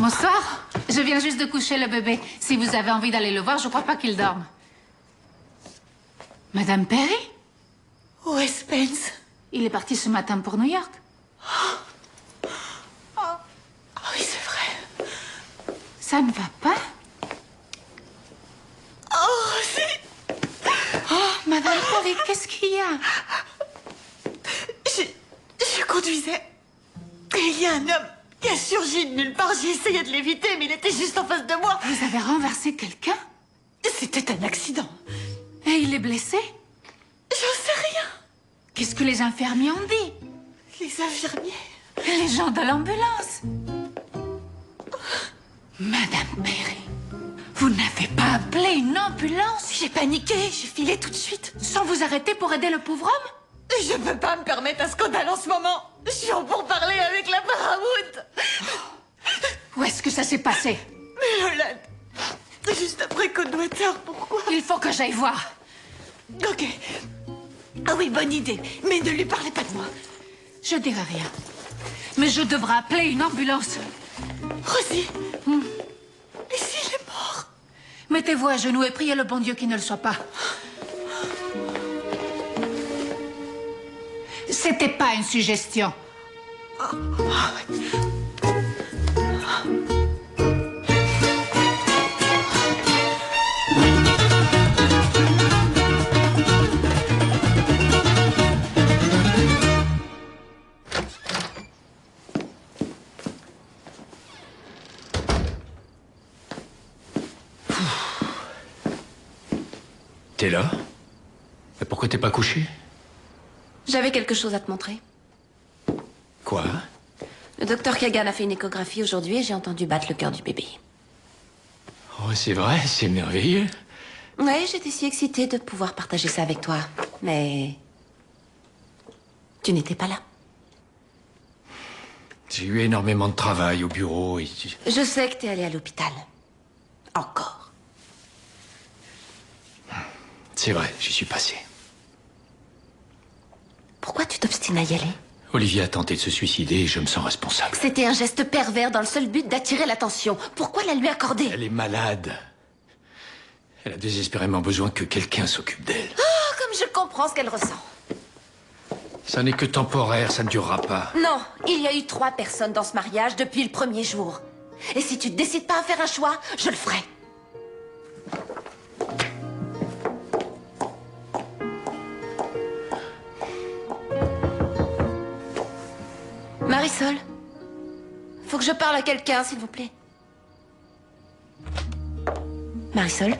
Bonsoir. Je viens juste de coucher le bébé. Si vous avez envie d'aller le voir, je crois pas qu'il dorme. Madame Perry? Où est Spence? Il est parti ce matin pour New York. Oui, c'est vrai. Ça ne va pas? Oh, Madame Perry, qu'est-ce qu'il y a? Je conduisais. Et il y a un homme qui a surgi de nulle part. J'ai essayé de l'éviter, mais il était juste en face de moi. Vous avez renversé quelqu'un? C'était un accident. Et il est blessé? J'en sais rien. Qu'est-ce que les infirmiers ont dit? Les infirmiers. Et les gens de l'ambulance? Madame Perry, vous n'avez pas appelé une ambulance? J'ai paniqué, j'ai filé tout de suite. Sans vous arrêter pour aider le pauvre homme? Je peux pas me permettre un scandale en ce moment. Je suis en pourparlers avec la Paramount. Où est-ce que ça s'est passé? Mais Yolande, juste après Coldwater, pourquoi? Il faut que j'aille voir. Ok. Ah oui, bonne idée. Mais ne lui parlez pas de moi. Je dirai rien. Mais je devrais appeler une ambulance. Rosie. Et s'il est mort? Mettez-vous à genoux et priez le bon Dieu qu'il ne le soit pas. C'était pas une suggestion. T'es là? Mais pourquoi t'es pas couché? J'avais quelque chose à te montrer. Quoi? Le docteur Kagan a fait une échographie aujourd'hui et j'ai entendu battre le cœur du bébé. Oh, c'est vrai, c'est merveilleux. Ouais, j'étais si excitée de pouvoir partager ça avec toi. Mais... tu n'étais pas là. J'ai eu énormément de travail au bureau et... Je sais que t'es allé à l'hôpital. Encore. C'est vrai, j'y suis passé. Pourquoi tu t'obstines à y aller? Olivia a tenté de se suicider et je me sens responsable. C'était un geste pervers dans le seul but d'attirer l'attention. Pourquoi la lui accorder? Elle est malade. Elle a désespérément besoin que quelqu'un s'occupe d'elle. Oh, comme je comprends ce qu'elle ressent. Ça n'est que temporaire, ça ne durera pas. Non, il y a eu 3 personnes dans ce mariage depuis le premier jour. Et si tu ne décides pas à faire un choix, je le ferai. Marisol, faut que je parle à quelqu'un, s'il vous plaît. Marisol?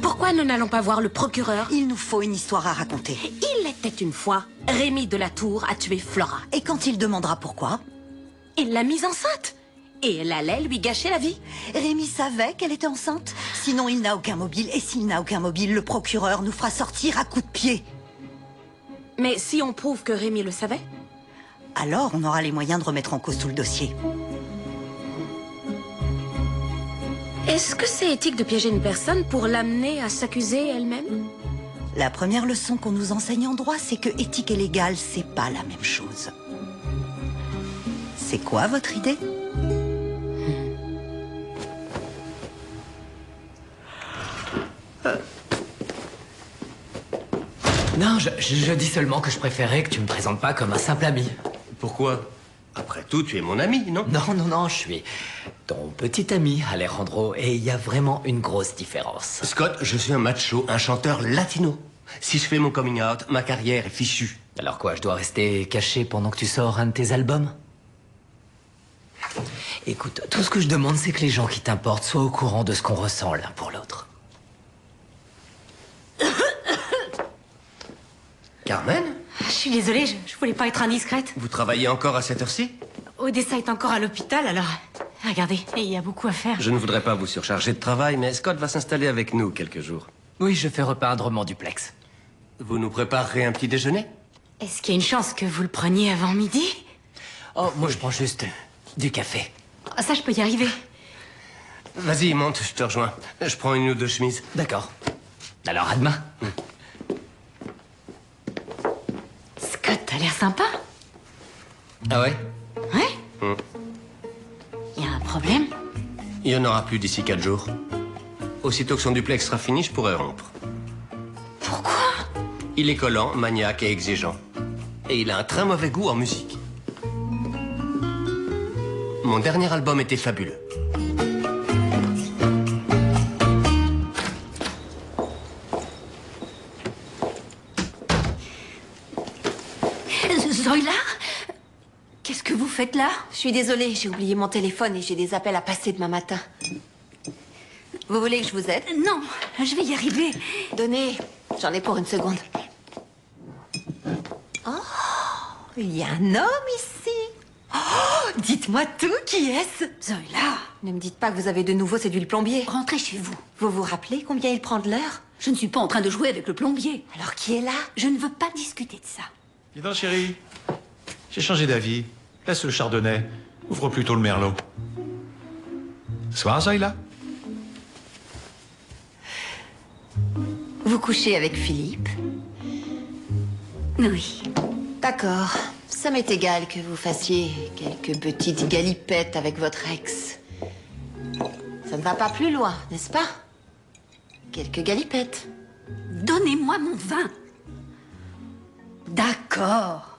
Pourquoi nous n'allons pas voir le procureur? Il nous faut une histoire à raconter. Il était une fois. Rémi de la Tour a tué Flora. Et quand il demandera pourquoi? Il l'a mise enceinte. Et elle allait lui gâcher la vie. Rémi savait qu'elle était enceinte. Sinon, il n'a aucun mobile. Et s'il n'a aucun mobile, le procureur nous fera sortir à coups de pied. Mais si on prouve que Rémi le savait? Alors, on aura les moyens de remettre en cause tout le dossier. Est-ce que c'est éthique de piéger une personne pour l'amener à s'accuser elle-même? La première leçon qu'on nous enseigne en droit, c'est que éthique et légal, c'est pas la même chose. C'est quoi votre idée? Non, je dis seulement que je préférais que tu me présentes pas comme un simple ami. Pourquoi? Après tout, tu es mon ami, non? Non, je suis ton petit ami, Alejandro, et il y a vraiment une grosse différence. Scott, je suis un macho, un chanteur latino. Si je fais mon coming out, ma carrière est fichue. Alors quoi, je dois rester caché pendant que tu sors un de tes albums? Écoute, tout ce que je demande, c'est que les gens qui t'importent soient au courant de ce qu'on ressent l'un pour l'autre. Carmen? Je suis désolée, je voulais pas être indiscrète. Vous travaillez encore à cette heure-ci? Odessa est encore à l'hôpital, alors... Regardez, il y a beaucoup à faire. Je ne voudrais pas vous surcharger de travail, mais Scott va s'installer avec nous quelques jours. Oui, je fais repeindre mon duplex. Vous nous préparerez un petit déjeuner? Est-ce qu'il y a une chance que vous le preniez avant midi? Oh, moi je prends juste Du café. Ah, ça, je peux y arriver. Vas-y, monte, je te rejoins. Je prends une ou deux chemises. D'accord. Alors, à demain. Scott, t'as l'air sympa. Ah ouais? Ouais? Y a un problème? Il n'y en aura plus d'ici 4 jours. Aussitôt que son duplex sera fini, je pourrai rompre. Pourquoi? Il est collant, maniaque et exigeant. Et il a un très mauvais goût en musique. Mon dernier album était fabuleux. Zoila? Qu'est-ce que vous faites là? Je suis désolée, j'ai oublié mon téléphone et j'ai des appels à passer demain matin. Vous voulez que je vous aide? Non, je vais y arriver. Donnez, j'en ai pour une seconde. Oh, il y a un homme ici. Oh, dites-moi tout, qui est-ce? Zoila, Ne me dites pas que vous avez de nouveau séduit le plombier. rentrez chez vous. Vous vous rappelez combien il prend de l'heure? Je ne suis pas en train de jouer avec le plombier. Alors qui est là? Je ne veux pas discuter de ça. Dis donc, chérie, j'ai changé d'avis. Laisse le chardonnay. Ouvre plutôt le merlot. Soir, Zoïla. Vous couchez avec Philippe? Oui. D'accord. Ça m'est égal que vous fassiez quelques petites galipettes avec votre ex. Ça ne va pas plus loin, n'est-ce pas? Quelques galipettes. Donnez-moi mon vin. D'accord.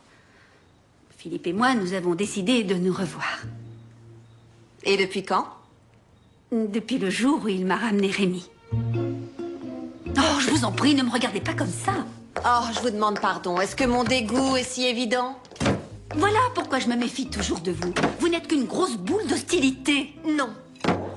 Philippe et moi, nous avons décidé de nous revoir. Et depuis quand? Depuis le jour où il m'a ramené Rémi. Oh, je vous en prie, ne me regardez pas comme ça. Oh, je vous demande pardon. Est-ce que mon dégoût est si évident? Voilà pourquoi je me méfie toujours de vous. Vous n'êtes qu'une grosse boule d'hostilité. Non.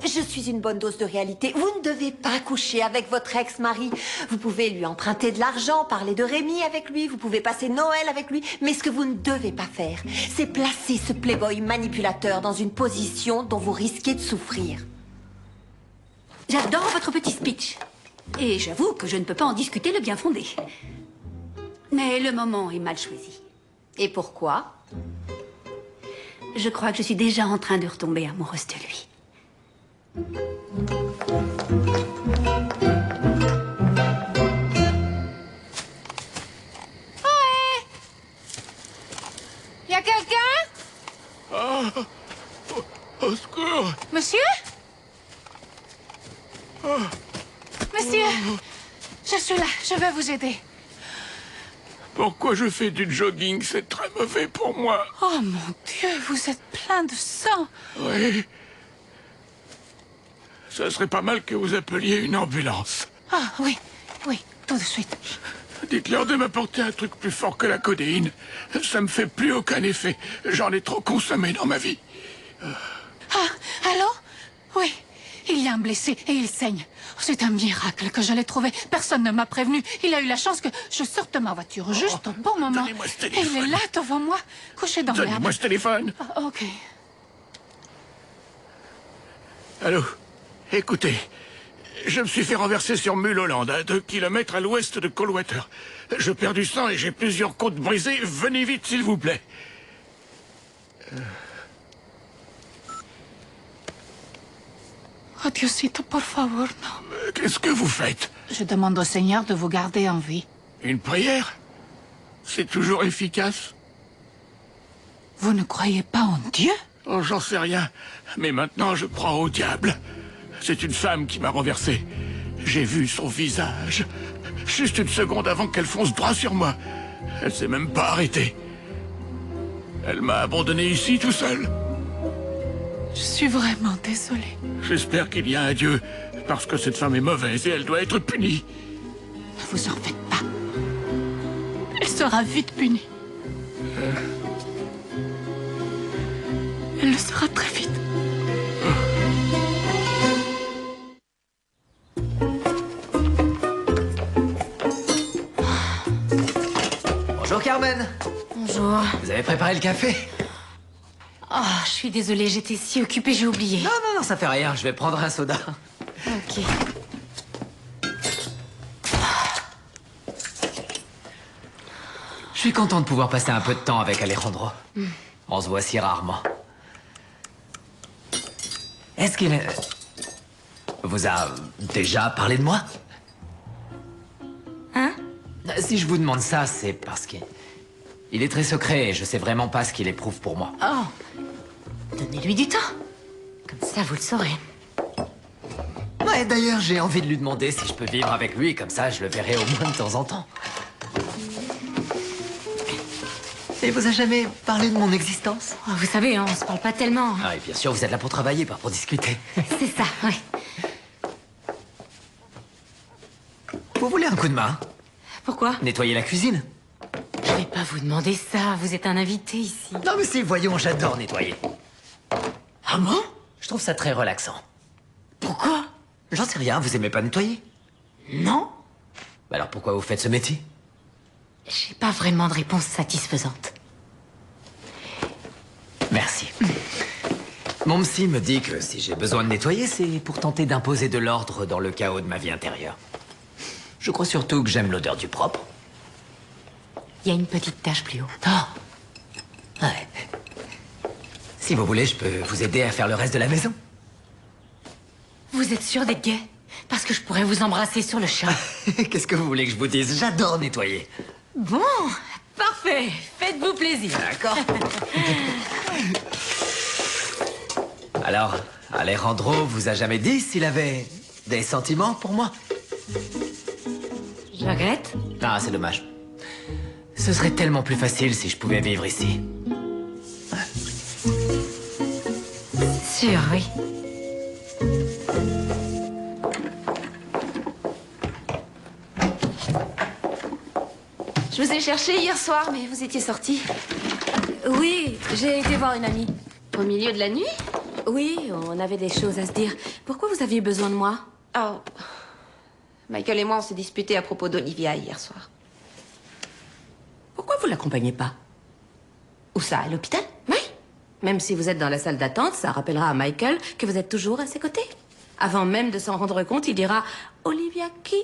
Je suis une bonne dose de réalité. Vous ne devez pas coucher avec votre ex-mari. Vous pouvez lui emprunter de l'argent, parler de Rémi avec lui, vous pouvez passer Noël avec lui. Mais ce que vous ne devez pas faire, c'est placer ce playboy manipulateur dans une position dont vous risquez de souffrir. J'adore votre petit speech. Et j'avoue que je ne peux pas en discuter le bien fondé. Mais le moment est mal choisi. Et pourquoi? Je crois que je suis déjà en train de retomber amoureuse de lui. Y a quelqu'un? Au secours! Monsieur? Monsieur, je suis là, je vais vous aider. Pourquoi je fais du jogging? C'est très mauvais pour moi. Oh mon Dieu, vous êtes plein de sang. Oui. Ce serait pas mal que vous appeliez une ambulance. Ah oui, oui, tout de suite. Dites-leur de m'apporter un truc plus fort que la codéine. Ça me fait plus aucun effet. J'en ai trop consommé dans ma vie. Ah, allô? Oui, il y a un blessé et il saigne. C'est un miracle que je l'ai trouvé. Personne ne m'a prévenu. Il a eu la chance que je sorte de ma voiture juste au bon moment. donnez-moi ce Et téléphone. il est là devant moi, couché dans l'herbe. Donnez-moi ce téléphone. Ah, ok. Allô? Écoutez, je me suis fait renverser sur Mulholland, à 2 kilomètres à l'ouest de Coldwater. Je perds du sang et j'ai plusieurs côtes brisées. Venez vite, s'il vous plaît. Oh, Diosito, por favor, non. Qu'est-ce que vous faites? Je demande au Seigneur de vous garder en vie. Une prière? C'est toujours efficace? Vous ne croyez pas en Dieu? Oh, j'en sais rien. Mais maintenant, je crois au diable. C'est une femme qui m'a renversé. J'ai vu son visage. Juste une seconde avant qu'elle fonce droit sur moi. Elle s'est même pas arrêtée. Elle m'a abandonné ici tout seul. Je suis vraiment désolée. J'espère qu'il y a un Dieu, parce que cette femme est mauvaise et elle doit être punie. Ne vous en faites pas. Elle sera vite punie. Elle le sera très vite. Bonjour, Carmen. Bonjour. Vous avez préparé le café? Oh, je suis désolée, j'étais si occupée, j'ai oublié. Non, ça fait rien. Je vais prendre un soda. Ok. Je suis content de pouvoir passer un peu de temps avec Alejandro. On se voit si rarement. Est-ce qu'il vous a déjà parlé de moi? Hein? Si je vous demande ça, c'est parce qu'il est très secret et je sais vraiment pas ce qu'il éprouve pour moi. Oh, donnez-lui du temps. Comme ça, vous le saurez. Ouais, d'ailleurs, j'ai envie de lui demander si je peux vivre avec lui, comme ça je le verrai au moins de temps en temps. Il vous a jamais parlé de mon existence? Oh, vous savez, hein, on se parle pas tellement. Ah, et bien sûr, vous êtes là pour travailler, pas pour discuter. C'est ça, oui. Vous voulez un coup de main? Pourquoi? Nettoyer la cuisine? Je vais pas vous demander ça, vous êtes un invité ici. Non mais si, voyons, j'adore nettoyer. Ah bon? Je trouve ça très relaxant. Pourquoi? J'en sais rien, vous aimez pas nettoyer? Non? Bah alors pourquoi vous faites ce métier? J'ai pas vraiment de réponse satisfaisante. Merci. Mon psy me dit que si j'ai besoin de nettoyer, c'est pour tenter d'imposer de l'ordre dans le chaos de ma vie intérieure. Je crois surtout que j'aime l'odeur du propre. Il y a une petite tache plus haut. Oh. Ouais. Si vous voulez, je peux vous aider à faire le reste de la maison. Vous êtes sûr d'être gay? Parce que je pourrais vous embrasser sur le chat. Qu'est-ce que vous voulez que je vous dise? J'adore nettoyer. Bon, parfait. Faites-vous plaisir. D'accord. Alors, Alejandro vous a jamais dit s'il avait des sentiments pour moi? Je regrette. Ah, c'est dommage. Ce serait tellement plus facile si je pouvais vivre ici. Sûr, oui. Je vous ai cherché hier soir, mais vous étiez sorti. Oui, j'ai été voir une amie. Au milieu de la nuit? Oui, on avait des choses à se dire. Pourquoi vous aviez besoin de moi? Oh. Michael et moi, on s'est disputés à propos d'Olivia hier soir. Pourquoi vous l'accompagnez pas? Où ça, à l'hôpital? Oui. Même si vous êtes dans la salle d'attente, ça rappellera à Michael que vous êtes toujours à ses côtés. Avant même de s'en rendre compte, il dira « Olivia qui ?»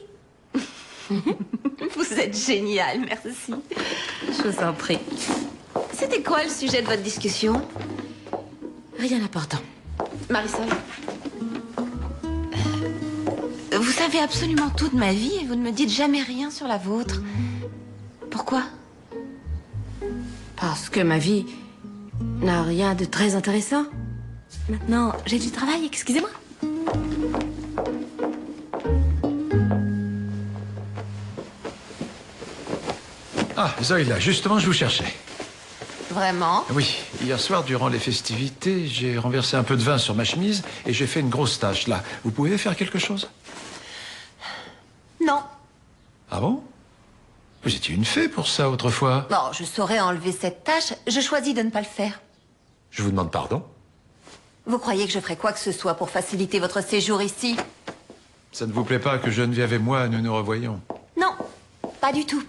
Vous êtes génial, merci. Je vous en prie. C'était quoi le sujet de votre discussion? Rien d'important. Marisol, vous savez absolument tout de ma vie et vous ne me dites jamais rien sur la vôtre. Pourquoi? Parce que ma vie n'a rien de très intéressant. Maintenant, j'ai du travail, excusez-moi. Ah, Zoïla, justement, je vous cherchais. Vraiment? Oui, hier soir, durant les festivités, j'ai renversé un peu de vin sur ma chemise et j'ai fait une grosse tache, là. Vous pouvez faire quelque chose? Non. Ah bon? Vous étiez une fée pour ça autrefois. Bon, je saurais enlever cette tâche. Je choisis de ne pas le faire. Je vous demande pardon. Vous croyez que je ferais quoi que ce soit pour faciliter votre séjour ici? Ça ne vous plaît pas que Geneviève et moi, nous nous revoyions? Non, pas du tout.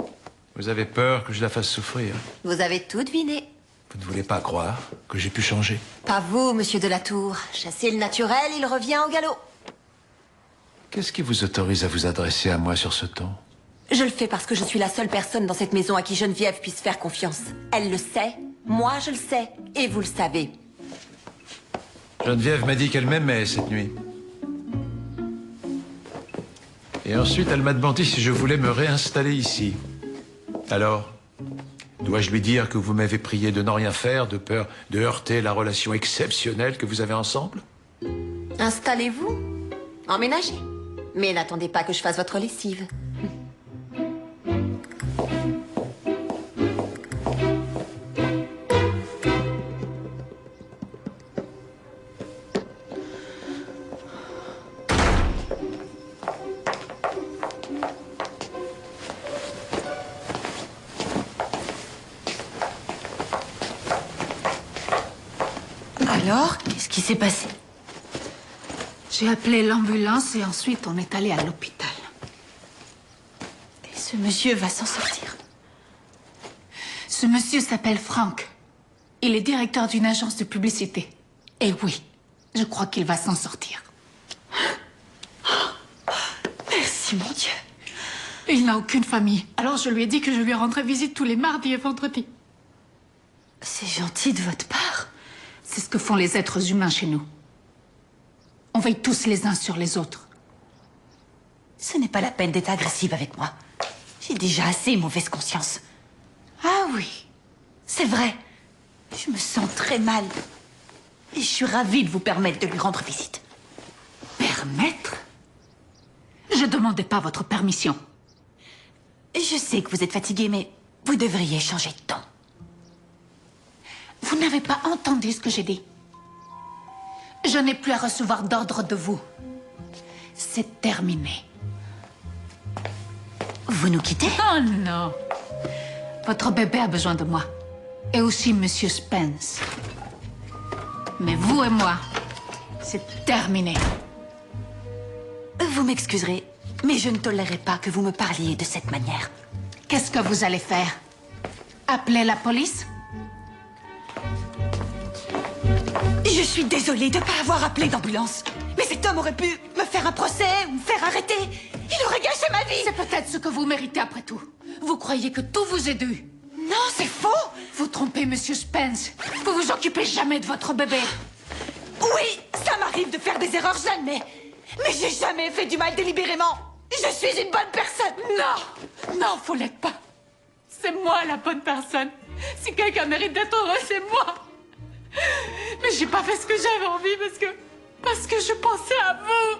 Vous avez peur que je la fasse souffrir? Vous avez tout deviné. Vous ne voulez pas croire que j'ai pu changer? Pas vous, monsieur Delatour. Chassez le naturel, il revient au galop. Qu'est-ce qui vous autorise à vous adresser à moi sur ce ton? Je le fais parce que je suis la seule personne dans cette maison à qui Geneviève puisse faire confiance. Elle le sait, moi je le sais, et vous le savez. Geneviève m'a dit qu'elle m'aimait cette nuit. Et ensuite, elle m'a demandé si je voulais me réinstaller ici. Alors, dois-je lui dire que vous m'avez prié de n'en rien faire, de peur de heurter la relation exceptionnelle que vous avez ensemble? Installez-vous, emménagez. Mais n'attendez pas que je fasse votre lessive. Alors, qu'est-ce qui s'est passé? J'ai appelé l'ambulance et ensuite on est allé à l'hôpital. Et ce monsieur va s'en sortir. Ce monsieur s'appelle Frank. Il est directeur d'une agence de publicité. Et oui, je crois qu'il va s'en sortir. Merci, mon Dieu. Il n'a aucune famille. Alors je lui ai dit que je lui rendrais visite tous les mardis et vendredis. C'est gentil de votre part. C'est ce que font les êtres humains chez nous. veille tous les uns sur les autres. Ce n'est pas la peine d'être agressive avec moi. J'ai déjà assez mauvaise conscience. Ah oui, c'est vrai. Je me sens très mal. Et je suis ravie de vous permettre de lui rendre visite. Permettre? Je demandais pas votre permission. Je sais que vous êtes fatigué, mais vous devriez changer de ton. Vous n'avez pas entendu ce que j'ai dit. Je n'ai plus à recevoir d'ordre de vous. C'est terminé. Vous nous quittez? Oh non. Votre bébé a besoin de moi. Et aussi Monsieur Spence. Mais vous et moi, c'est terminé. Vous m'excuserez, mais je ne tolérerai pas que vous me parliez de cette manière. Qu'est-ce que vous allez faire? Appeler la police? Je suis désolée de ne pas avoir appelé d'ambulance. Mais cet homme aurait pu me faire un procès ou me faire arrêter. Il aurait gâché ma vie. C'est peut-être ce que vous méritez après tout. Vous croyez que tout vous est dû. Non, c'est faux. Vous trompez Monsieur Spence. Vous vous occupez jamais de votre bébé. Oui, ça m'arrive de faire des erreurs, j'admets. Mais j'ai jamais fait du mal délibérément. Je suis une bonne personne. Non, non, vous l'êtes pas. C'est moi la bonne personne. Si quelqu'un mérite d'être heureux, c'est moi. Mais j'ai pas fait ce que j'avais envie parce que je pensais à vous.